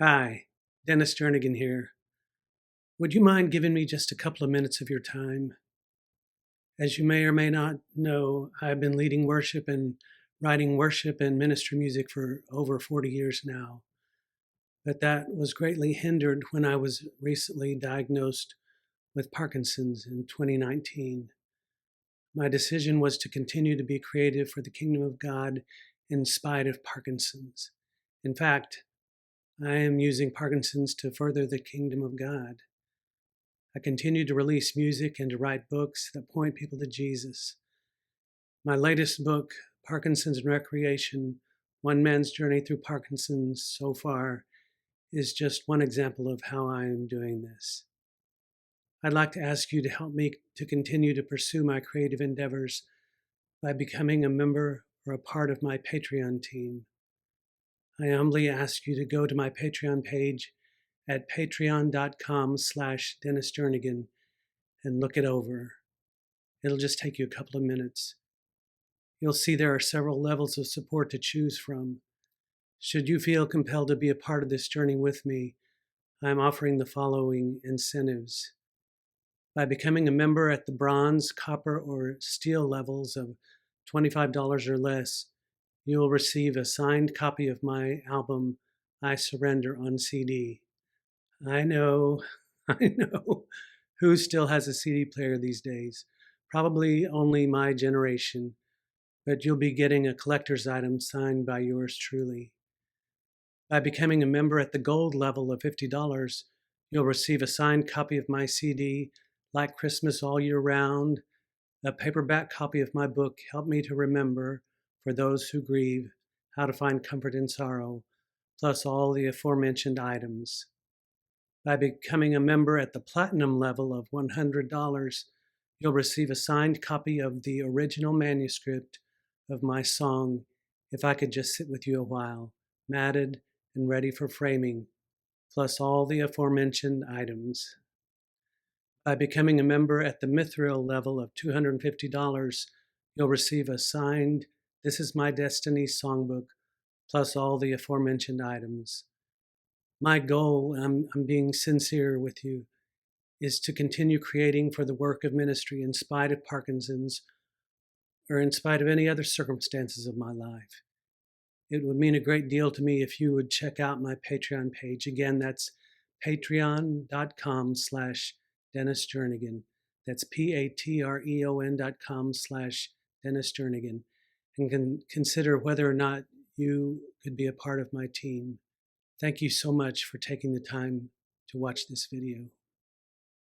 Hi, Dennis Jernigan here. Would you mind giving me just a couple of minutes of your time? As you may or may not know, I've been leading worship and writing worship and ministry music for over 40 years now. But that was greatly hindered when I was recently diagnosed with Parkinson's in 2019. My decision was to continue to be creative for the kingdom of God in spite of Parkinson's. In fact, I am using Parkinson's to further the kingdom of God. I continue to release music and to write books that point people to Jesus. My latest book, Parkinson's and Recreation, One Man's Journey Through Parkinson's So Far, is just one example of how I am doing this. I'd like to ask you to help me to continue to pursue my creative endeavors by becoming a member or a part of my Patreon team. I humbly ask you to go to my Patreon page at patreon.com/Dennis Jernigan and look it over. It'll just take you a couple of minutes. You'll see there are several levels of support to choose from. Should you feel compelled to be a part of this journey with me, I'm offering the following incentives. By becoming a member at the bronze, copper, or steel levels of $25 or less, you will receive a signed copy of my album, I Surrender, on CD. I know, I know. Who still has a CD player these days? Probably only my generation, but you'll be getting a collector's item signed by yours truly. By becoming a member at the gold level of $50, you'll receive a signed copy of my CD, Like Christmas All Year Round, a paperback copy of my book, Help Me to Remember, for those who grieve, How to Find Comfort in Sorrow, plus all the aforementioned items. By becoming a member at the platinum level of $100, you'll receive a signed copy of the original manuscript of my song, If I Could Just Sit With You a While, matted and ready for framing, plus all the aforementioned items. By becoming a member at the mithril level of $250, you'll receive a signed This Is My Destiny songbook, plus all the aforementioned items. My goal, and I'm being sincere with you, is to continue creating for the work of ministry in spite of Parkinson's or in spite of any other circumstances of my life. It would mean a great deal to me if you would check out my Patreon page. Again, that's patreon.com/Dennis Jernigan. That's patreon.com/Dennis Jernigan. And consider whether or not you could be a part of my team. Thank you so much for taking the time to watch this video.